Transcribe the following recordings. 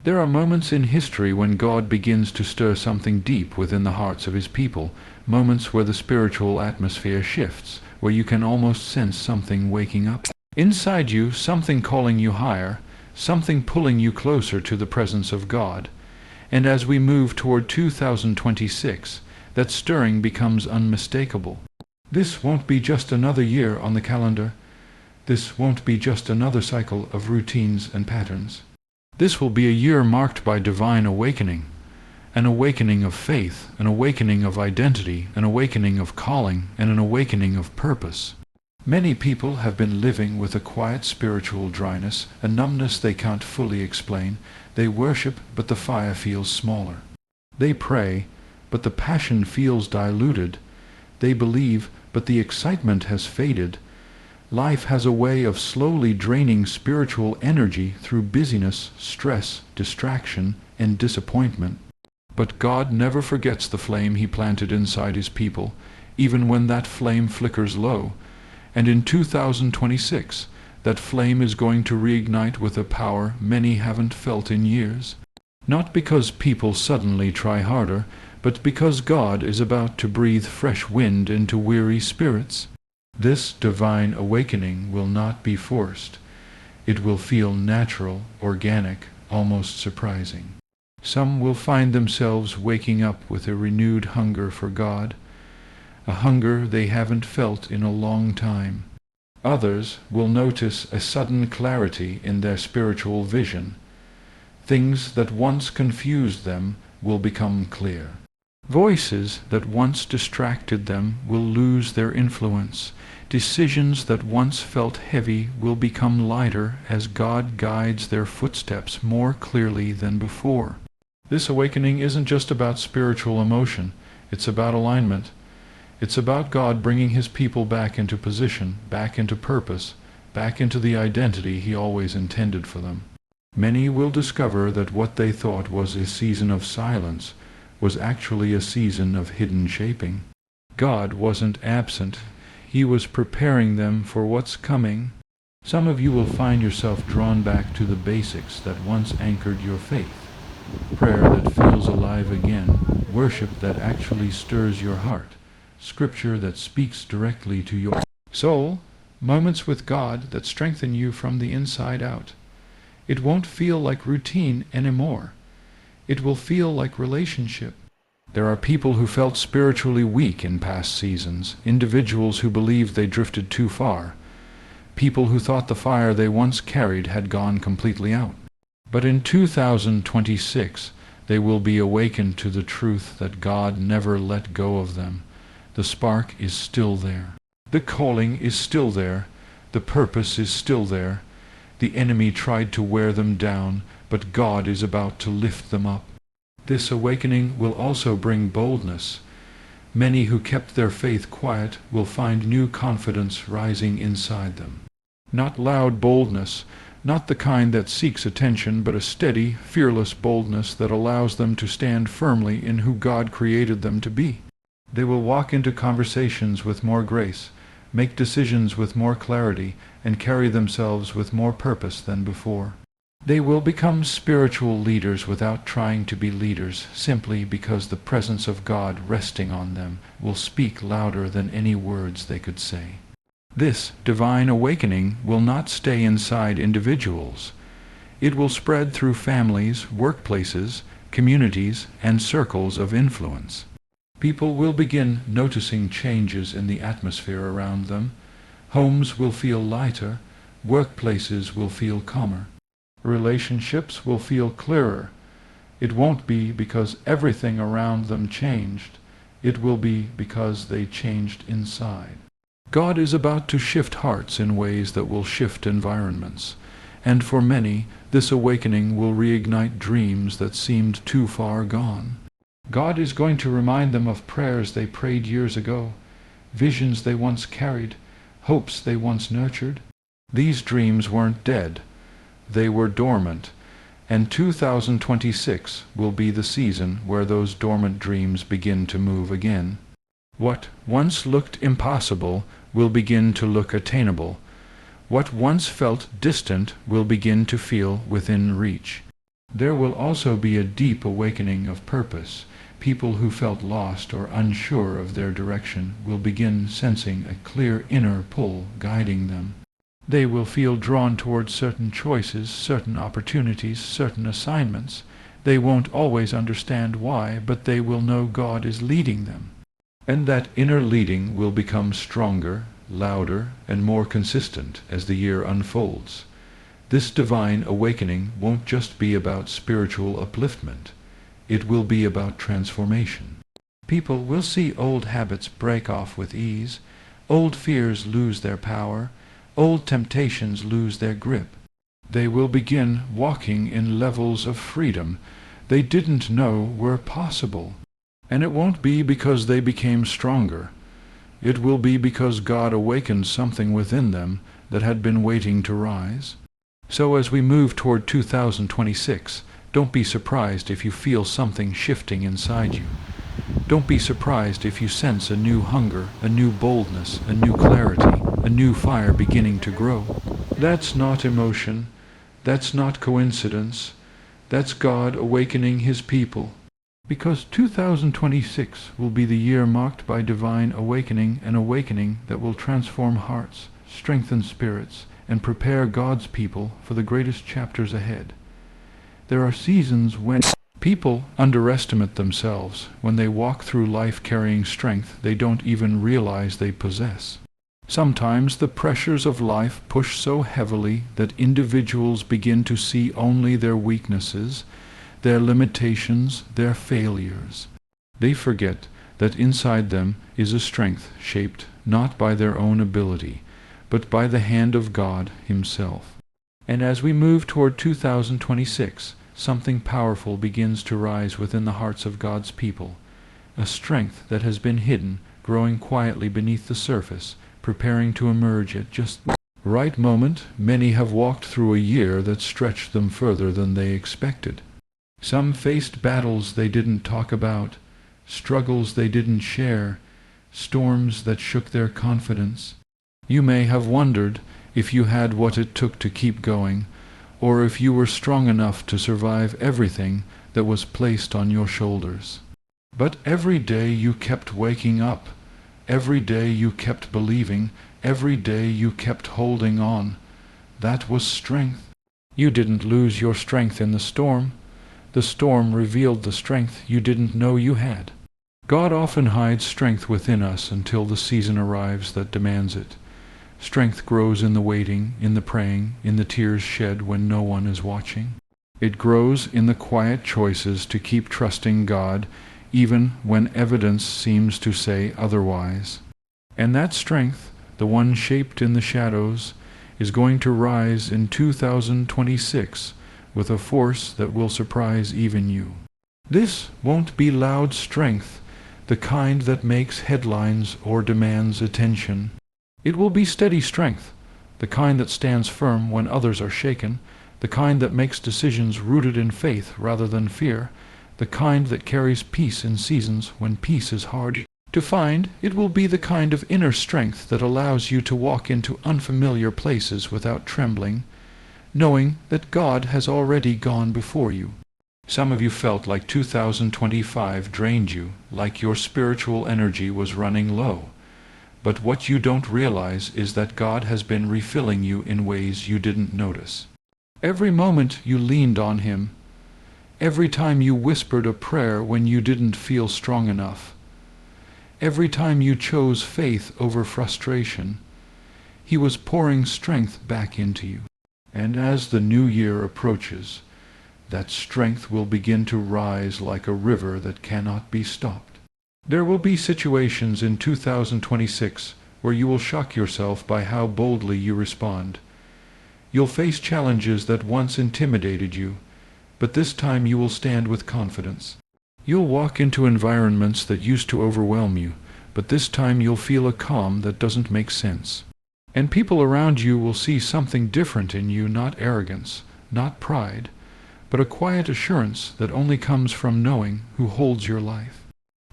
There are moments in history when God begins to stir something deep within the hearts of His people, moments where the spiritual atmosphere shifts, where you can almost sense something waking up. Inside you, something calling you higher, something pulling you closer to the presence of God. And as we move toward 2026, that stirring becomes unmistakable. This won't be just another year on the calendar. This won't be just another cycle of routines and patterns. This will be a year marked by divine awakening, an awakening of faith, an awakening of identity, an awakening of calling, and an awakening of purpose. Many people have been living with a quiet spiritual dryness, a numbness they can't fully explain. They worship, but the fire feels smaller. They pray, but the passion feels diluted. They believe, but the excitement has faded. Life has a way of slowly draining spiritual energy through busyness, stress, distraction, and disappointment. But God never forgets the flame He planted inside His people, even when that flame flickers low. And in 2026, that flame is going to reignite with a power many haven't felt in years. Not because people suddenly try harder, but because God is about to breathe fresh wind into weary spirits. This divine awakening will not be forced. It will feel natural, organic, almost surprising. Some will find themselves waking up with a renewed hunger for God, a hunger they haven't felt in a long time. Others will notice a sudden clarity in their spiritual vision. Things that once confused them will become clear. Voices that once distracted them will lose their influence. Decisions that once felt heavy will become lighter as God guides their footsteps more clearly than before. This awakening isn't just about spiritual emotion, it's about alignment. It's about God bringing His people back into position, back into purpose, back into the identity He always intended for them. Many will discover that what they thought was a season of silence was actually a season of hidden shaping. God wasn't absent. He was preparing them for what's coming. Some of you will find yourself drawn back to the basics that once anchored your faith. Prayer that feels alive again, worship that actually stirs your heart, scripture that speaks directly to your soul, moments with God that strengthen you from the inside out. It won't feel like routine anymore. It will feel like relationship. There are people who felt spiritually weak in past seasons, individuals who believed they drifted too far, people who thought the fire they once carried had gone completely out. But in 2026, they will be awakened to the truth that God never let go of them. The spark is still there. The calling is still there. The purpose is still there. The enemy tried to wear them down, but God is about to lift them up. This awakening will also bring boldness. Many who kept their faith quiet will find new confidence rising inside them. Not loud boldness, not the kind that seeks attention, but a steady, fearless boldness that allows them to stand firmly in who God created them to be. They will walk into conversations with more grace, make decisions with more clarity, and carry themselves with more purpose than before. They will become spiritual leaders without trying to be leaders, simply because the presence of God resting on them will speak louder than any words they could say. This divine awakening will not stay inside individuals. It will spread through families, workplaces, communities, and circles of influence. People will begin noticing changes in the atmosphere around them. Homes will feel lighter. Workplaces will feel calmer. Relationships will feel clearer. It won't be because everything around them changed. It will be because they changed inside. God is about to shift hearts in ways that will shift environments. And for many, this awakening will reignite dreams that seemed too far gone. God is going to remind them of prayers they prayed years ago, visions they once carried, hopes they once nurtured. These dreams weren't dead. They were dormant, and 2026 will be the season where those dormant dreams begin to move again. What once looked impossible will begin to look attainable. What once felt distant will begin to feel within reach. There will also be a deep awakening of purpose. People who felt lost or unsure of their direction will begin sensing a clear inner pull guiding them. They will feel drawn towards certain choices, certain opportunities, certain assignments. They won't always understand why, but they will know God is leading them. And that inner leading will become stronger, louder, and more consistent as the year unfolds. This divine awakening won't just be about spiritual upliftment. It will be about transformation. People will see old habits break off with ease, old fears lose their power, old temptations lose their grip. They will begin walking in levels of freedom they didn't know were possible. And it won't be because they became stronger. It will be because God awakened something within them that had been waiting to rise. So as we move toward 2026, don't be surprised if you feel something shifting inside you. Don't be surprised if you sense a new hunger, a new boldness, a new clarity, a new fire beginning to grow. That's not emotion. That's not coincidence. That's God awakening His people. Because 2026 will be the year marked by divine awakening, an awakening that will transform hearts, strengthen spirits, and prepare God's people for the greatest chapters ahead. There are seasons when people underestimate themselves, when they walk through life carrying strength they don't even realize they possess. Sometimes the pressures of life push so heavily that individuals begin to see only their weaknesses, their limitations, their failures. They forget that inside them is a strength shaped not by their own ability, but by the hand of God Himself. And as we move toward 2026, something powerful begins to rise within the hearts of God's people, a strength that has been hidden, growing quietly beneath the surface, preparing to emerge at just the right moment. Many have walked through a year that stretched them further than they expected. Some faced battles they didn't talk about, struggles they didn't share, storms that shook their confidence. You may have wondered if you had what it took to keep going, or if you were strong enough to survive everything that was placed on your shoulders. But every day you kept waking up, every day you kept believing, every day you kept holding on. That was strength. You didn't lose your strength in the storm. The storm revealed the strength you didn't know you had. God often hides strength within us until the season arrives that demands it. Strength grows in the waiting, in the praying, in the tears shed when no one is watching. It grows in the quiet choices to keep trusting God, even when evidence seems to say otherwise. And that strength, the one shaped in the shadows, is going to rise in 2026 with a force that will surprise even you. This won't be loud strength, the kind that makes headlines or demands attention. It will be steady strength, the kind that stands firm when others are shaken, the kind that makes decisions rooted in faith rather than fear, the kind that carries peace in seasons when peace is hard to find. It will be the kind of inner strength that allows you to walk into unfamiliar places without trembling, knowing that God has already gone before you. Some of you felt like 2025 drained you, like your spiritual energy was running low. But what you don't realize is that God has been refilling you in ways you didn't notice. Every moment you leaned on Him, every time you whispered a prayer when you didn't feel strong enough, every time you chose faith over frustration, He was pouring strength back into you. And as the new year approaches, that strength will begin to rise like a river that cannot be stopped. There will be situations in 2026 where you will shock yourself by how boldly you respond. You'll face challenges that once intimidated you, but this time you will stand with confidence. You'll walk into environments that used to overwhelm you, but this time you'll feel a calm that doesn't make sense. And people around you will see something different in you, not arrogance, not pride, but a quiet assurance that only comes from knowing who holds your life.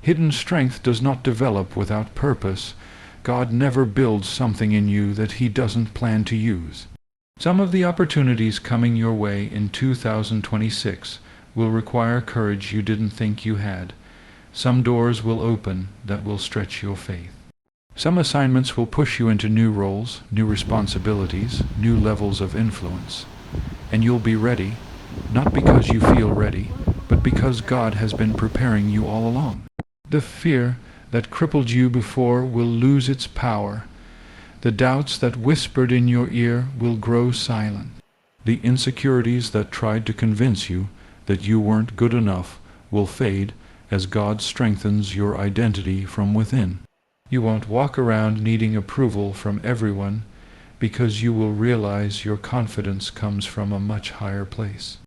Hidden strength does not develop without purpose. God never builds something in you that He doesn't plan to use. Some of the opportunities coming your way in 2026 will require courage you didn't think you had. Some doors will open that will stretch your faith. Some assignments will push you into new roles, new responsibilities, new levels of influence. And you'll be ready, not because you feel ready, but because God has been preparing you all along. The fear that crippled you before will lose its power. The doubts that whispered in your ear will grow silent. The insecurities that tried to convince you that you weren't good enough will fade as God strengthens your identity from within. You won't walk around needing approval from everyone because you will realize your confidence comes from a much higher place.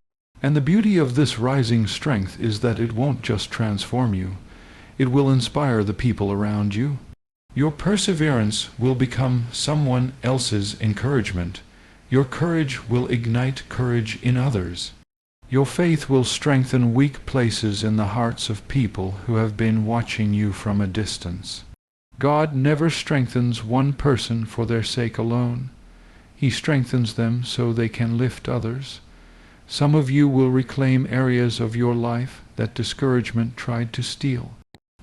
And the beauty of this rising strength is that it won't just transform you, it will inspire the people around you. Your perseverance will become someone else's encouragement. Your courage will ignite courage in others. Your faith will strengthen weak places in the hearts of people who have been watching you from a distance. God never strengthens one person for their sake alone. He strengthens them so they can lift others. Some of you will reclaim areas of your life that discouragement tried to steal.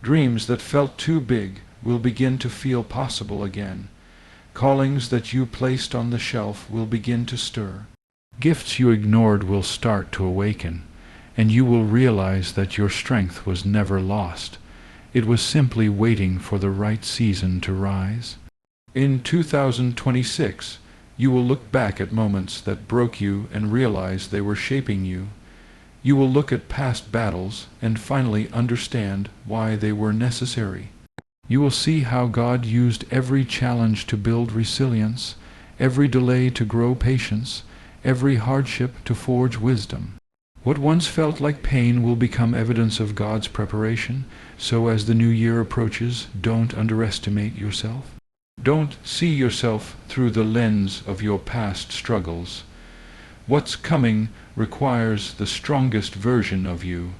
Dreams that felt too big will begin to feel possible again. Callings that you placed on the shelf will begin to stir. Gifts you ignored will start to awaken, and you will realize that your strength was never lost. It was simply waiting for the right season to rise. In 2026, you will look back at moments that broke you and realize they were shaping you. You will look at past battles and finally understand why they were necessary. You will see how God used every challenge to build resilience, every delay to grow patience, every hardship to forge wisdom. What once felt like pain will become evidence of God's preparation, so as the new year approaches, don't underestimate yourself. Don't see yourself through the lens of your past struggles. What's coming requires the strongest version of you,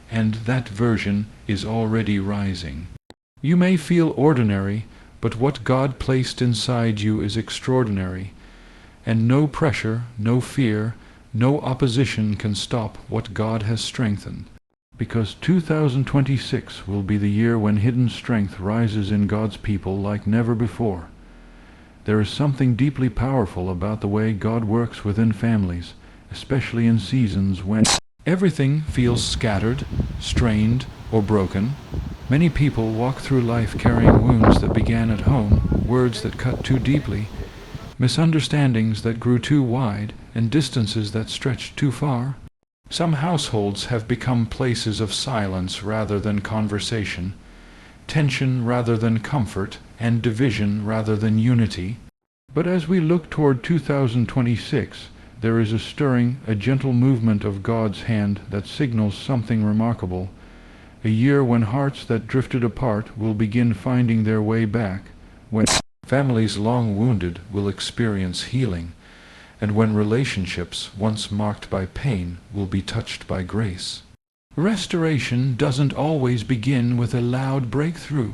and that version is already rising. You may feel ordinary, but what God placed inside you is extraordinary, and no pressure, no fear, no opposition can stop what God has strengthened, because 2026 will be the year when hidden strength rises in God's people like never before. There is something deeply powerful about the way God works within families, especially in seasons when everything feels scattered, strained, or broken. Many people walk through life carrying wounds that began at home, words that cut too deeply, misunderstandings that grew too wide, and distances that stretched too far. Some households have become places of silence rather than conversation, tension rather than comfort, and division rather than unity. But as we look toward 2026, there is a stirring, a gentle movement of God's hand that signals something remarkable. A year when hearts that drifted apart will begin finding their way back, when families long wounded will experience healing, and when relationships once marked by pain will be touched by grace. Restoration doesn't always begin with a loud breakthrough.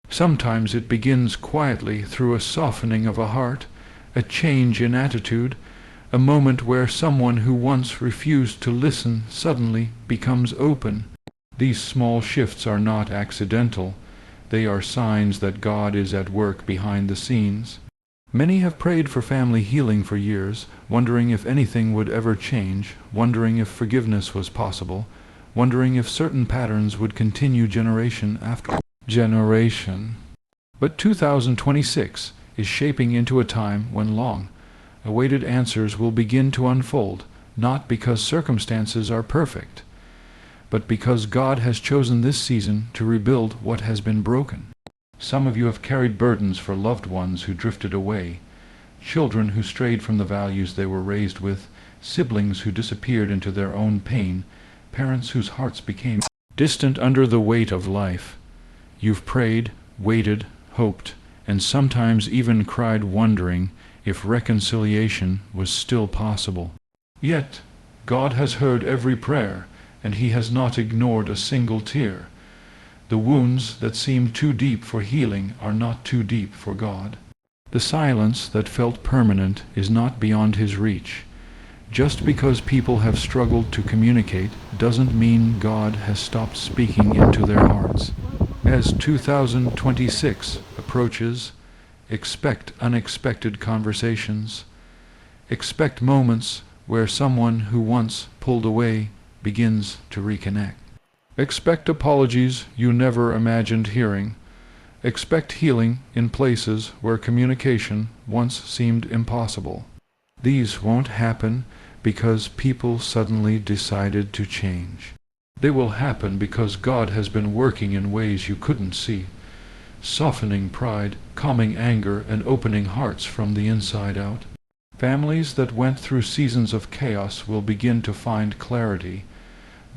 Sometimes it begins quietly through a softening of a heart, a change in attitude, a moment where someone who once refused to listen suddenly becomes open. These small shifts are not accidental. They are signs that God is at work behind the scenes. Many have prayed for family healing for years, wondering if anything would ever change, wondering if forgiveness was possible, wondering if certain patterns would continue generation after generation. But 2026 is shaping into a time when long-awaited answers will begin to unfold, not because circumstances are perfect, but because God has chosen this season to rebuild what has been broken. Some of you have carried burdens for loved ones who drifted away, children who strayed from the values they were raised with, siblings who disappeared into their own pain, parents whose hearts became distant under the weight of life. You've prayed, waited, hoped, and sometimes even cried wondering if reconciliation was still possible. Yet, God has heard every prayer, and He has not ignored a single tear. The wounds that seem too deep for healing are not too deep for God. The silence that felt permanent is not beyond his reach. Just because people have struggled to communicate doesn't mean God has stopped speaking into their hearts. As 2026 approaches, expect unexpected conversations. Expect moments where someone who once pulled away begins to reconnect. Expect apologies you never imagined hearing. Expect healing in places where communication once seemed impossible. These won't happen because people suddenly decided to change. They will happen because God has been working in ways you couldn't see, softening pride, calming anger, and opening hearts from the inside out. Families that went through seasons of chaos will begin to find clarity.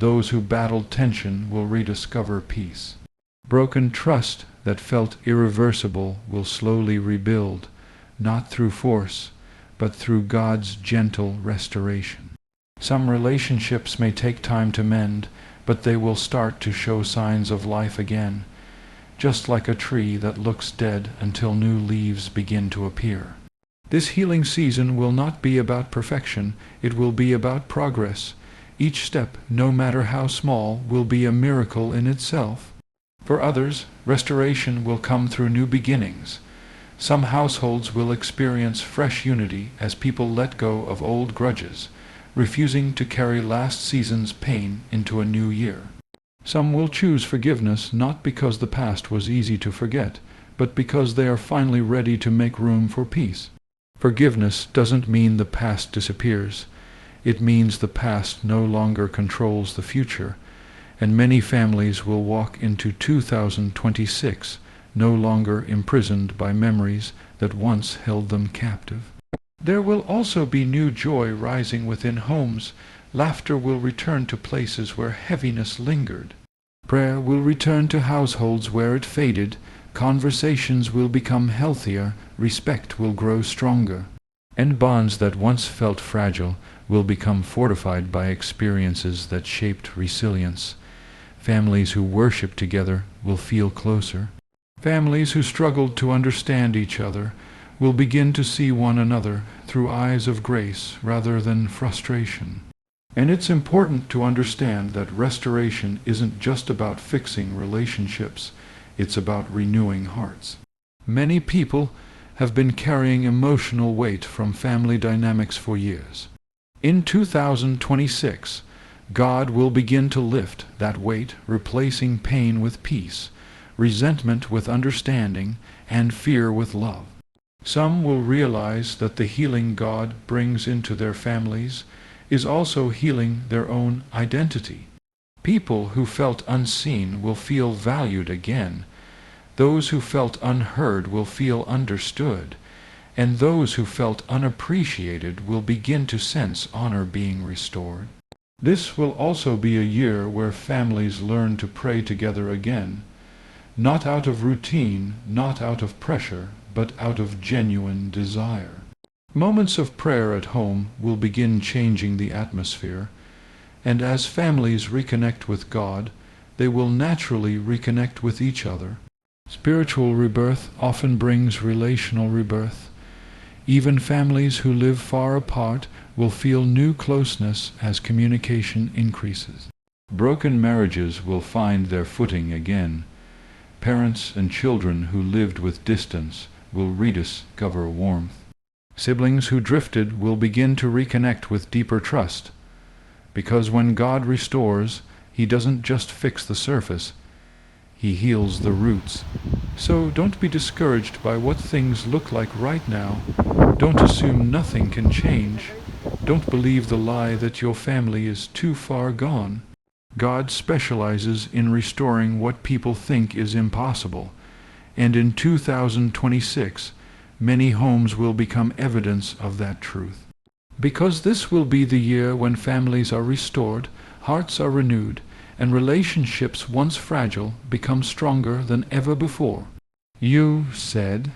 Those who battled tension will rediscover peace. Broken trust that felt irreversible will slowly rebuild, not through force, but through God's gentle restoration. Some relationships may take time to mend, but they will start to show signs of life again, just like a tree that looks dead until new leaves begin to appear. This healing season will not be about perfection, it will be about progress. Each step, no matter how small, will be a miracle in itself. For others, restoration will come through new beginnings. Some households will experience fresh unity as people let go of old grudges, refusing to carry last season's pain into a new year. Some will choose forgiveness not because the past was easy to forget, but because they are finally ready to make room for peace. Forgiveness doesn't mean the past disappears. It means the past no longer controls the future, and many families will walk into 2026 no longer imprisoned by memories that once held them captive. There will also be new joy rising within homes. Laughter will return to places where heaviness lingered. Prayer will return to households where it faded. Conversations will become healthier. Respect will grow stronger. And bonds that once felt fragile will become fortified by experiences that shaped resilience. Families who worship together will feel closer. Families who struggled to understand each other will begin to see one another through eyes of grace rather than frustration. And it's important to understand that restoration isn't just about fixing relationships, it's about renewing hearts. Many people have been carrying emotional weight from family dynamics for years. In 2026, God will begin to lift that weight, replacing pain with peace, resentment with understanding, and fear with love. Some will realize that the healing God brings into their families is also healing their own identity. People who felt unseen will feel valued again. Those who felt unheard will feel understood. And those who felt unappreciated will begin to sense honor being restored. This will also be a year where families learn to pray together again, not out of routine, not out of pressure, but out of genuine desire. Moments of prayer at home will begin changing the atmosphere, and as families reconnect with God, they will naturally reconnect with each other. Spiritual rebirth often brings relational rebirth. Even families who live far apart will feel new closeness as communication increases. Broken marriages will find their footing again. Parents and children who lived with distance will rediscover warmth. Siblings who drifted will begin to reconnect with deeper trust. Because when God restores, He doesn't just fix the surface, He heals the roots. So don't be discouraged by what things look like right now. Don't assume nothing can change. Don't believe the lie that your family is too far gone. God specializes in restoring what people think is impossible. And in 2026, many homes will become evidence of that truth. Because this will be the year when families are restored, hearts are renewed, and relationships once fragile become stronger than ever before. You said,